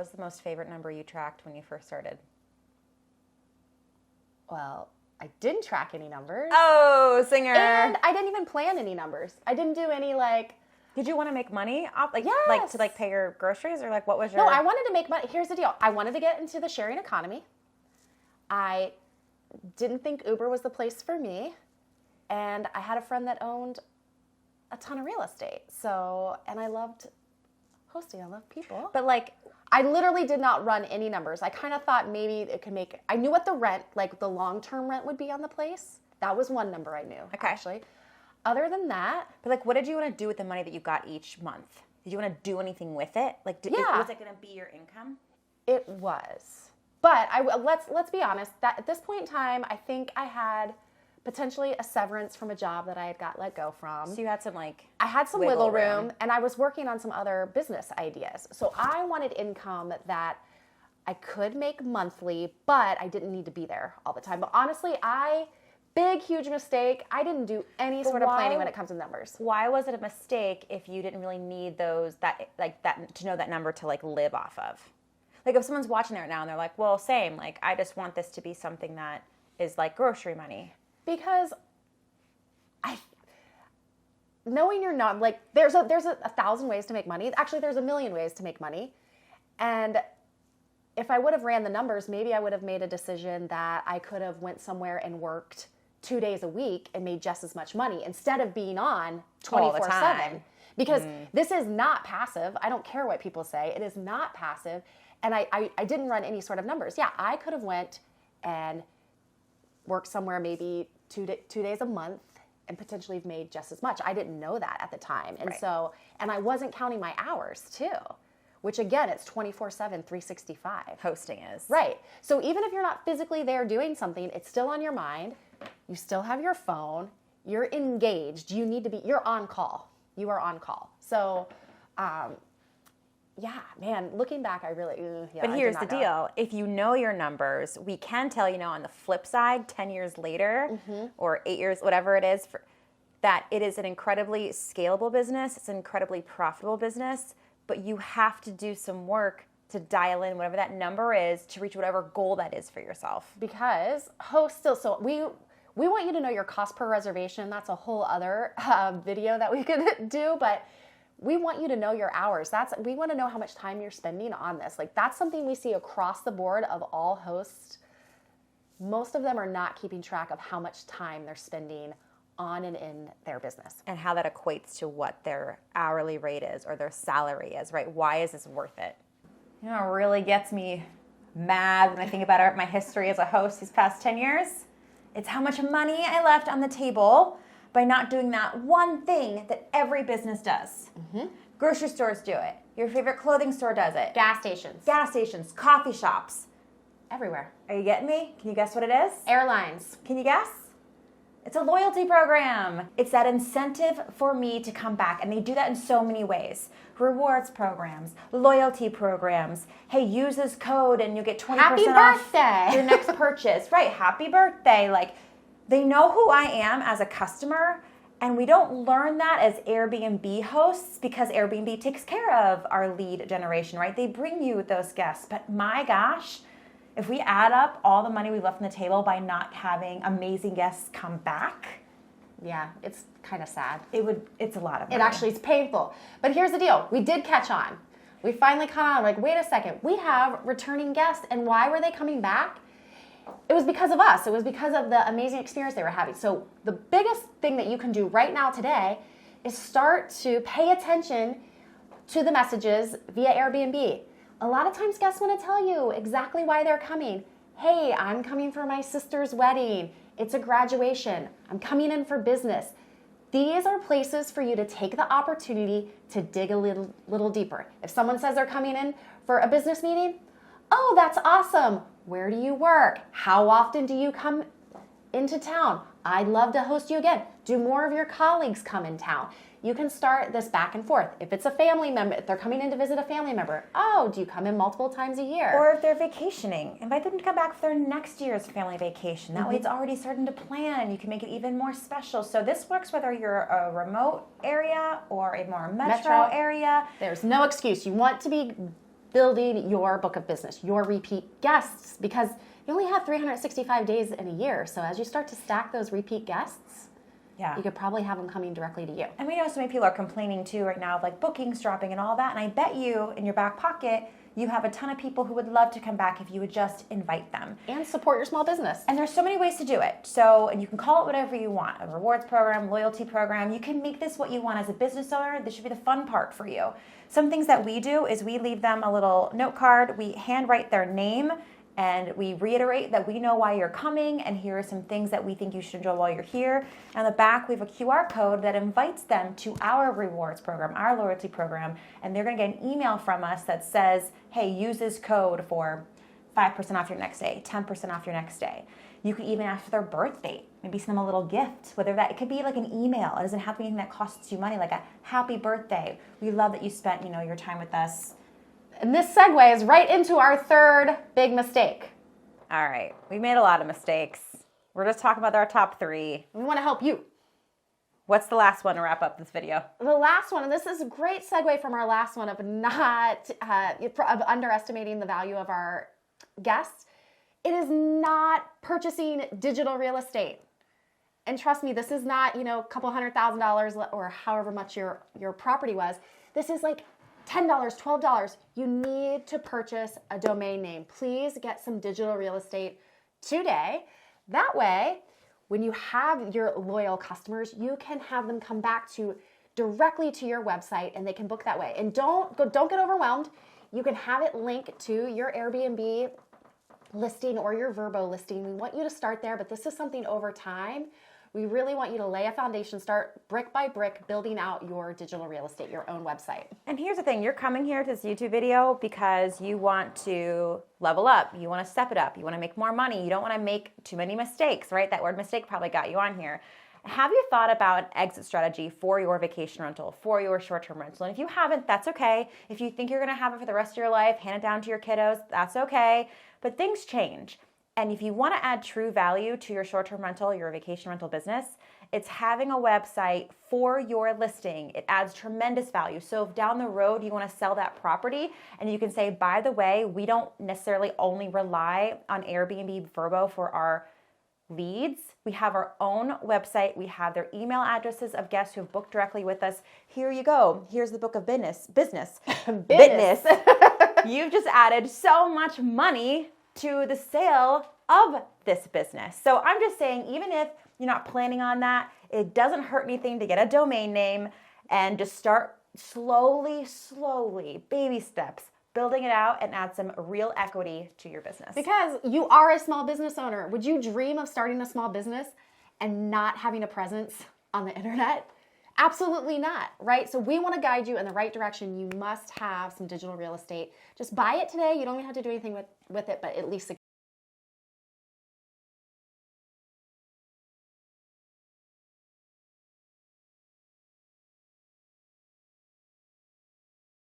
was the most favorite number you tracked when you first started? Well, I didn't track any numbers. Oh, singer. And I didn't even plan any numbers. I didn't do any Did you want to make money off, Yes. to pay your groceries, or what was your? No, I wanted to make money. Here's the deal. I wanted to get into the sharing economy. I didn't think Uber was the place for me. And I had a friend that owned a ton of real estate. And I loved hosting. I love people. But I literally did not run any numbers. I kind of thought maybe it could I knew what the rent, the long-term rent would be on the place. That was one number I knew, actually. Other than that. But what did you want to do with the money that you got each month? Did you want to do anything with it? Was it going to be your income? It was. But let's be honest, that at this point in time, I think I had potentially a severance from a job that I had got let go from. So you had some I had some wiggle room, and I was working on some other business ideas. So I wanted income that I could make monthly, but I didn't need to be there all the time. But honestly, big, huge mistake. I didn't do any sort of planning when it comes to numbers. Why was it a mistake if you didn't really need that to know that number to live off of? If someone's watching right now and they're like, well, same, I just want this to be something that is grocery money. Because knowing you're not, there's a 1,000 ways to make money. Actually, there's a million ways to make money. And if I would have ran the numbers, maybe I would have made a decision that I could have went somewhere and worked 2 days a week and made just as much money instead of being on 24/7. Because this is not passive. I don't care what people say. It is not passive. And I didn't run any sort of numbers. Yeah, I could have went and worked somewhere maybe 2 days a month and potentially have made just as much. I didn't know that at the time. And and I wasn't counting my hours too, which again, it's 24/7, 365. Hosting is. Right. So even if you're not physically there doing something, it's still on your mind. You still have your phone. You're engaged. You're on call. You are on call. So, yeah, man, looking back, I really, But here's the deal. If you know your numbers, we can tell, on the flip side, 10 years later or 8 years, whatever it is, that it is an incredibly scalable business. It's an incredibly profitable business, but you have to do some work to dial in whatever that number is to reach whatever goal that is for yourself. Because we want you to know your cost per reservation. That's a whole other video that we could do, but we want you to know your hours. We want to know how much time you're spending on this. That's something we see across the board of all hosts. Most of them are not keeping track of how much time they're spending on and in their business. And how that equates to what their hourly rate is or their salary is, right? Why is this worth it? It really gets me mad when I think about my history as a host these past 10 years. It's how much money I left on the table by not doing that one thing that every business does. Grocery stores do it. Your favorite clothing store does it. Gas stations. Coffee shops. Everywhere. Are you getting me? Can you guess what it is? Airlines. Can you guess? It's a loyalty program. It's that incentive for me to come back. And they do that in so many ways. Rewards programs, loyalty programs. Hey, use this code and you get 20% off your next purchase. Right, happy birthday. They know who I am as a customer, and we don't learn that as Airbnb hosts because Airbnb takes care of our lead generation, right? They bring you those guests. But my gosh, if we add up all the money we left on the table by not having amazing guests come back, yeah, it's kind of sad. It's a lot of money. It actually is painful. But here's the deal. We did catch on. We finally caught on. Wait a second. We have returning guests, and why were they coming back? It was because of us. It was because of the amazing experience they were having. So the biggest thing that you can do right now today is start to pay attention to the messages via Airbnb. A lot of times guests want to tell you exactly why they're coming. Hey, I'm coming for my sister's wedding. It's a graduation. I'm coming in for business. These are places for you to take the opportunity to dig a little deeper. If someone says they're coming in for a business meeting, oh, that's awesome. Where do you work? How often do you come into town? I'd love to host you again. Do more of your colleagues come in town? You can start this back and forth. If it's a family member, if they're coming in to visit a family member, oh, do you come in multiple times a year? Or if they're vacationing, invite them to come back for their next year's family vacation. That way it's already starting to plan. You can make it even more special. So this works whether you're a remote area or a more metro area. There's no excuse. You want to be building your book of business, your repeat guests, because you only have 365 days in a year. So as you start to stack those repeat guests, you could probably have them coming directly to you. And we know so many people are complaining too right now of like bookings dropping and all that. And I bet you in your back pocket, you have a ton of people who would love to come back if you would just invite them. And support your small business. And there's so many ways to do it. So, and you can call it whatever you want, a rewards program, loyalty program. You can make this what you want as a business owner. This should be the fun part for you. Some things that we do is we leave them a little note card. We handwrite their name and we reiterate that we know why you're coming and here are some things that we think you should enjoy while you're here. And on the back, we have a QR code that invites them to our rewards program, our loyalty program, and they're gonna get an email from us that says, hey, use this code for 5% off your next day, 10% off your next day. You can even ask for their birth date, maybe send them a little gift, whether that, it could be like an email. It doesn't have to be anything that costs you money, like a happy birthday. We love that you spent, your time with us. And this segues right into our third big mistake. All right, we made a lot of mistakes. We're just talking about our top 3. We want to help you. What's the last one to wrap up this video? The last one, and this is a great segue from our last one of not of underestimating the value of our guests. It is not purchasing digital real estate. And trust me, this is not, a couple $100,000 or however much your property was. This is like $10, $12. You need to purchase a domain name. Please get some digital real estate today. That way, when you have your loyal customers, you can have them come back directly to your website and they can book that way. And don't get overwhelmed. You can have it linked to your Airbnb listing or your Vrbo listing. We want you to start there, but this is something over time. We really want you to lay a foundation, start brick by brick, building out your digital real estate, your own website. And here's the thing, you're coming here to this YouTube video because you want to level up, you want to step it up, you want to make more money, you don't want to make too many mistakes, right? That word mistake probably got you on here. Have you thought about an exit strategy for your vacation rental, for your short-term rental? And if you haven't, that's okay. If you think you're going to have it for the rest of your life, hand it down to your kiddos, that's okay. But things change. And if you want to add true value to your short-term rental, your vacation rental business, it's having a website for your listing. It adds tremendous value. So if down the road you want to sell that property and you can say, by the way, we don't necessarily only rely on Airbnb, Vrbo for our leads. We have our own website. We have their email addresses of guests who have booked directly with us. Here you go. Here's the book of business. Business. You've just added so much money to the sale of this business. So I'm just saying, even if you're not planning on that, it doesn't hurt anything to get a domain name and just start slowly, baby steps, building it out and add some real equity to your business. Because you are a small business owner. Would you dream of starting a small business and not having a presence on the internet? Absolutely not, right? So we want to guide you in the right direction. You must have some digital real estate. Just buy it today. You don't even have to do anything with it, but at least